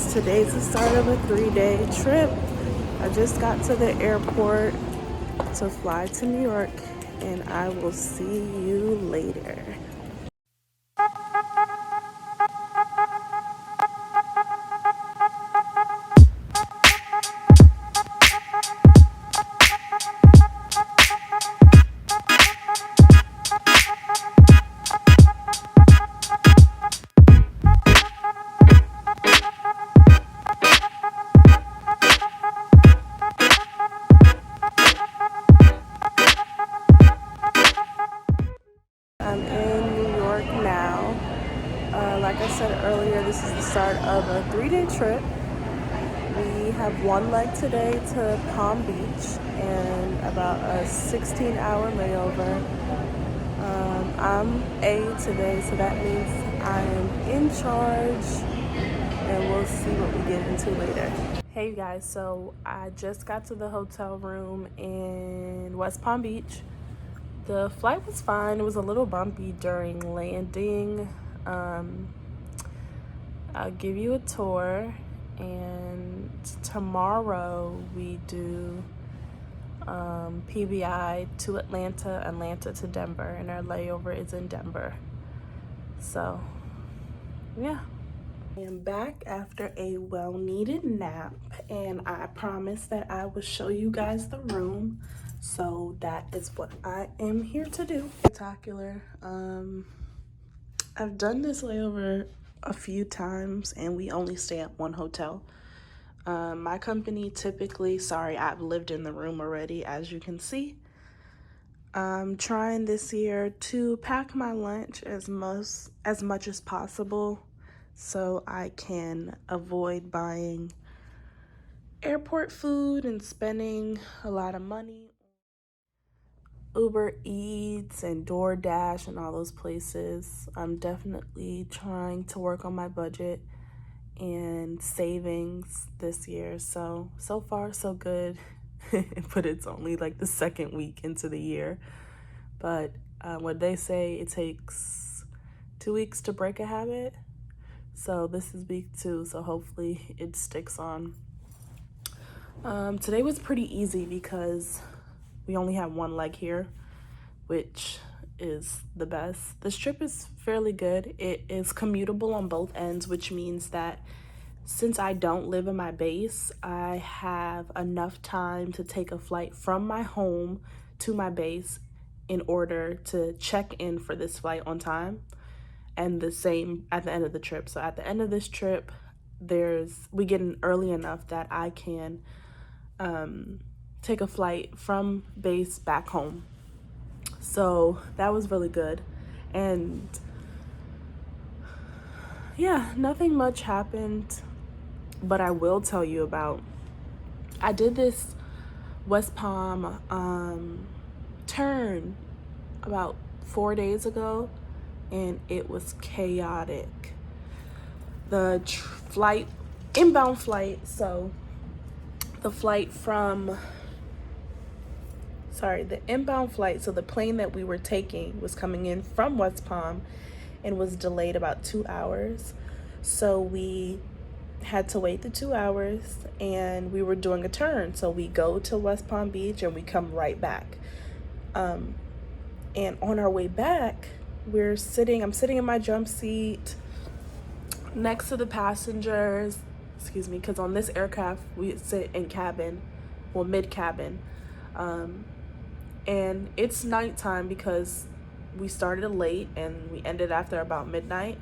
guys, today's the start of a 3-day trip. I just got to the airport to fly to New York, and I will see you later. I'm in New York now. Like I said earlier, this is the start of a 3-day trip. We have one leg today to Palm Beach and about a 16-hour layover. I'm A today, so that means I am in charge, and we'll see what we get into later. Hey you guys, so I just got to the hotel room in West Palm Beach. The flight was fine. It was a little bumpy during landing. I'll give you a tour, and tomorrow we do PBI to Atlanta, Atlanta to Denver, and our layover is in Denver. So yeah, I am back after a well-needed nap, and I promised that I would show you guys the room, so that is what I am here to do. Spectacular. I've done this layover a few times, and we only stay at one hotel. My company typically, sorry, I've lived in the room already, as you can see. I'm trying this year to pack my lunch as much as possible so I can avoid buying airport food and spending a lot of money. Uber Eats and DoorDash and all those places. I'm definitely trying to work on my budget and savings this year. So far so good. But it's only like the second week into the year. But what they say, it takes 2 weeks to break a habit. So this is week 2, so hopefully it sticks on. Today was pretty easy because we only have one leg here, which is the best. This trip is fairly good. It is commutable on both ends, which means that since I don't live in my base, I have enough time to take a flight from my home to my base in order to check in for this flight on time, and the same at the end of the trip. So at the end of this trip, we get in early enough that I can take a flight from base back home. So that was really good. And yeah, nothing much happened, but I will tell you about, I did this West Palm turn about 4 days ago, and it was chaotic. The inbound flight, so the inbound flight, so the plane that we were taking was coming in from West Palm and was delayed about 2 hours. So we had to wait the 2 hours, and we were doing a turn. So we go to West Palm Beach and we come right back. And on our way back, I'm sitting in my jump seat next to the passengers, because on this aircraft we sit in mid cabin. And it's nighttime because we started late and we ended after about midnight.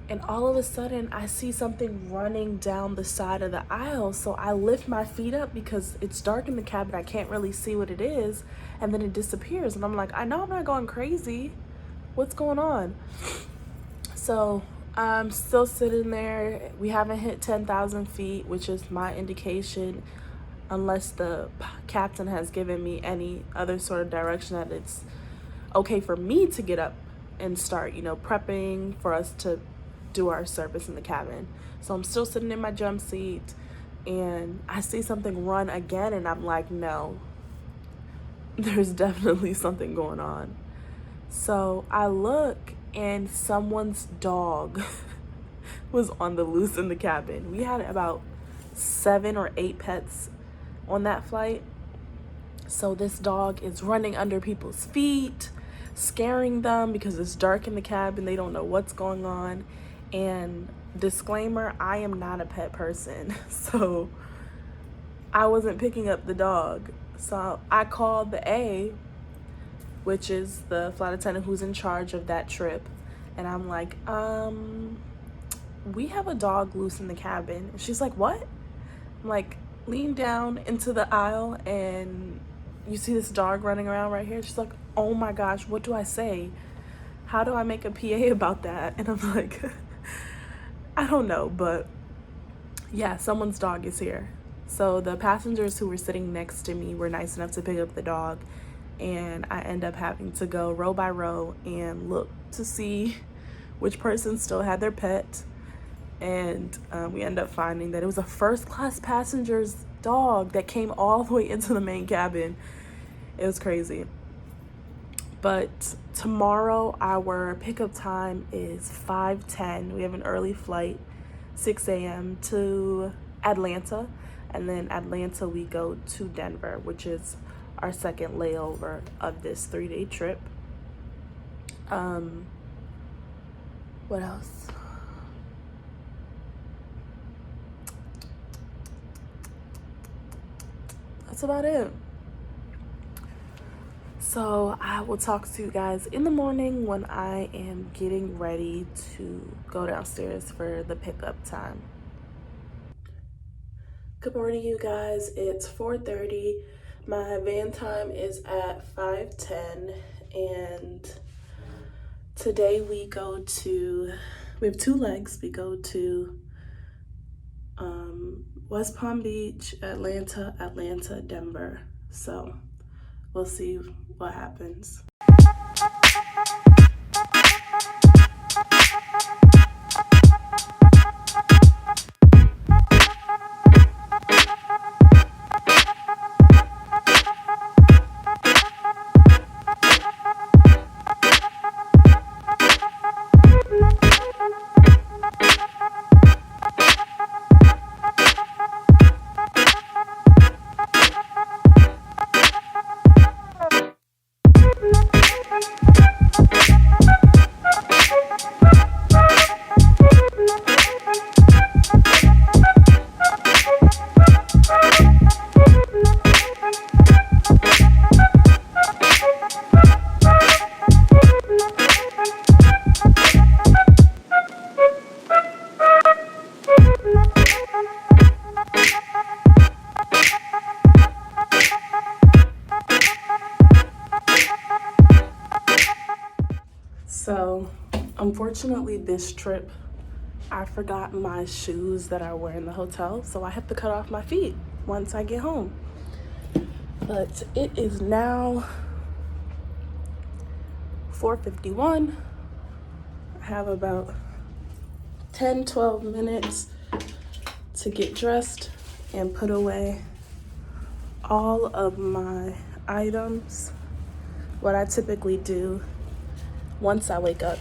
And all of a sudden I see something running down the side of the aisle. So I lift my feet up because it's dark in the cabin. I can't really see what it is. And then it disappears. And I'm like, I know I'm not going crazy. What's going on? So I'm still sitting there. We haven't hit 10,000 feet, which is my indication, unless the captain has given me any other sort of direction that it's okay for me to get up and start, prepping for us to do our service in the cabin. So I'm still sitting in my jump seat, and I see something run again, and I'm like, no, there's definitely something going on. So I look, and someone's dog was on the loose in the cabin. We had about 7 or 8 pets on that flight. So this dog is running under people's feet, scaring them because it's dark in the cabin. They don't know what's going on. And disclaimer, I am not a pet person. So I wasn't picking up the dog. So I called the A, which is the flight attendant who's in charge of that trip. And I'm like, we have a dog loose in the cabin. And she's like, what? I'm like, lean down into the aisle and you see this dog running around right here. She's like, oh my gosh, what do I say? How do I make a PA about that? And I'm like, I don't know, but yeah, someone's dog is here. So the passengers who were sitting next to me were nice enough to pick up the dog, and I end up having to go row by row and look to see which person still had their pet. And we end up finding that it was a first-class passenger's dog that came all the way into the main cabin. It was crazy. But tomorrow our pickup time is 5:10. We have an early flight, 6 a.m. to Atlanta, and then Atlanta we go to Denver, which is our second layover of this 3-day trip. What else? That's about it. So I will talk to you guys in the morning when I am getting ready to go downstairs for the pickup time. Good morning, you guys. It's 4:30. My van time is at 5:10, and today we have 2 legs. We go to West Palm Beach, Atlanta, Denver. So we'll see what happens. So unfortunately this trip I forgot my shoes that I wear in the hotel, so I have to cut off my feet once I get home. But it is now 4:51. I have about 10-12 minutes to get dressed and put away all of my items. What I typically do once I wake up,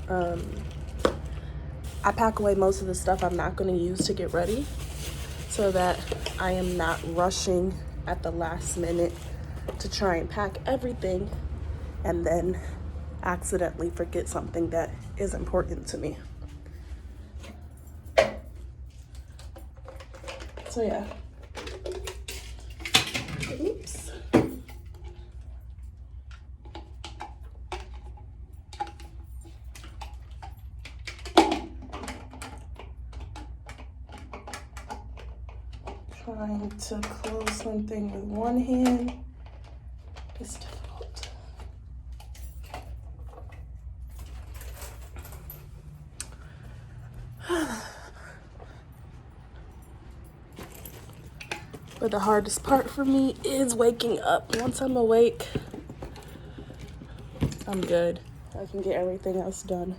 I pack away most of the stuff I'm not going to use to get ready, so that I am not rushing at the last minute to try and pack everything and then accidentally forget something that is important to me. So yeah. Oops. Trying to close something with one hand is difficult. But the hardest part for me is waking up. Once I'm awake, I'm good. I can get everything else done.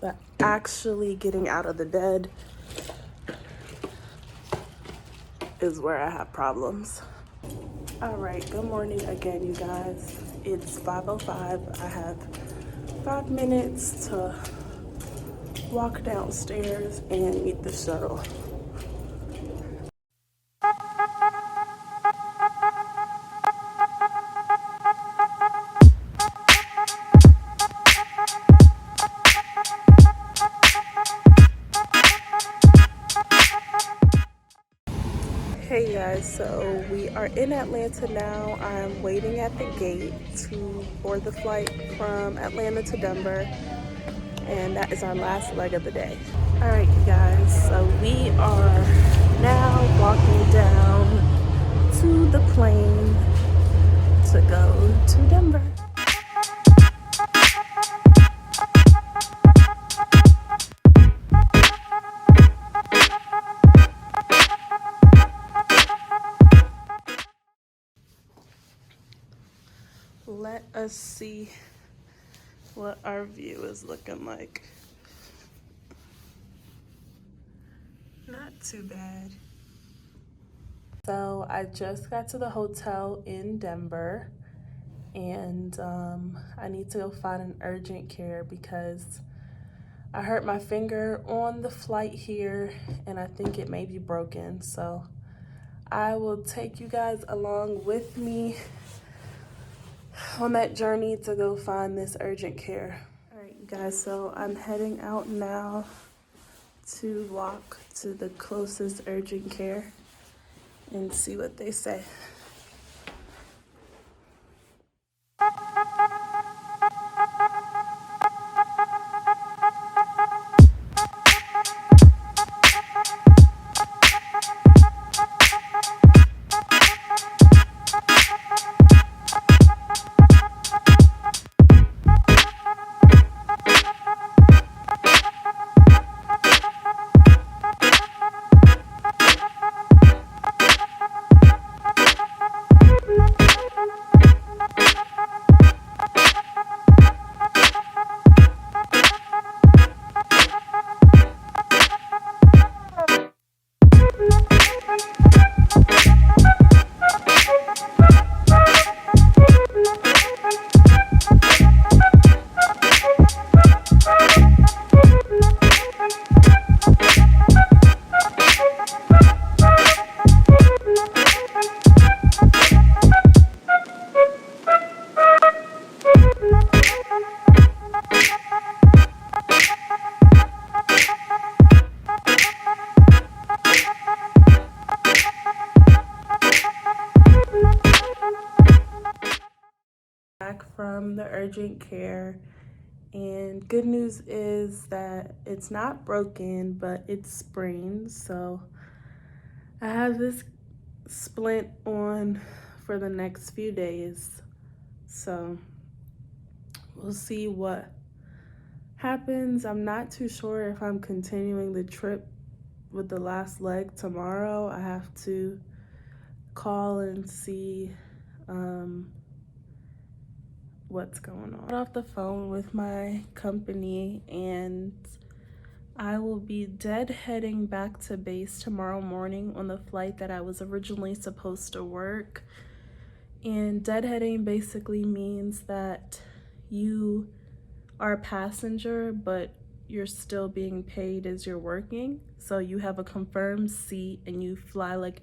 But actually getting out of the bed is where I have problems. All right, good morning again, you guys. It's 5:05. I have 5 minutes to walk downstairs and meet the shuttle. Hey guys, so we are in Atlanta now. I'm waiting at the gate to board the flight from Atlanta to Denver, and that is our last leg of the day. All right, you guys, so we are now walking down to the plane to go to Denver. Let us see what our view is looking like. Not too bad. So I just got to the hotel in Denver, and I need to go find an urgent care because I hurt my finger on the flight here and I think it may be broken. So I will take you guys along with me on that journey to go find this urgent care. All right, you guys, so I'm heading out now to walk to the closest urgent care and see what they say. Back from the urgent care, and good news is that it's not broken, but it's sprained. So I have this splint on for the next few days. So we'll see what happens. I'm not too sure if I'm continuing the trip with the last leg tomorrow. I have to call and see what's going on. I got off the phone with my company and I will be deadheading back to base tomorrow morning on the flight that I was originally supposed to work. And deadheading basically means that you are a passenger, but you're still being paid as you're working. So you have a confirmed seat and you fly like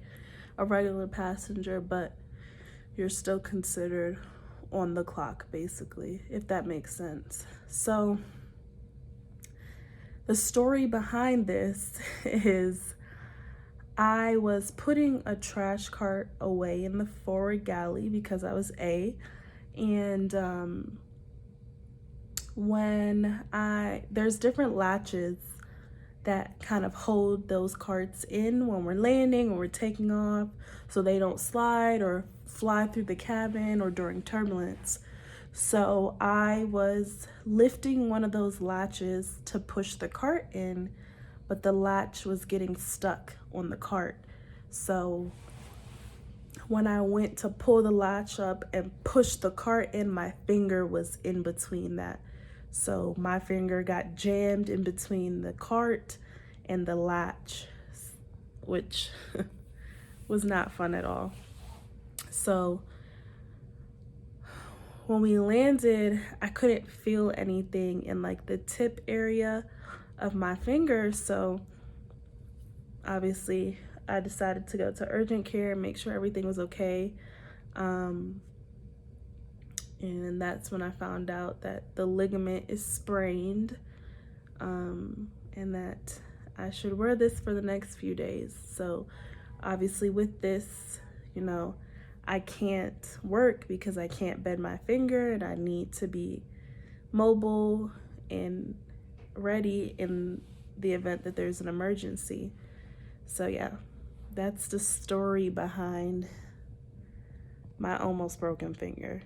a regular passenger, but you're still considered on the clock, basically, if that makes sense. So the story behind this is I was putting a trash cart away in the forward galley because I was and there's different latches that kind of hold those carts in when we're landing or we're taking off so they don't slide or fly through the cabin or during turbulence. So I was lifting one of those latches to push the cart in, but the latch was getting stuck on the cart. So when I went to pull the latch up and push the cart in, my finger was in between that. So my finger got jammed in between the cart and the latch, which was not fun at all. So when we landed, I couldn't feel anything in like the tip area of my finger. So obviously I decided to go to urgent care and make sure everything was okay. And that's when I found out that the ligament is sprained, and that I should wear this for the next few days. So obviously with this, you know, I can't work because I can't bend my finger, and I need to be mobile and ready in the event that there's an emergency. So yeah, that's the story behind my almost broken finger.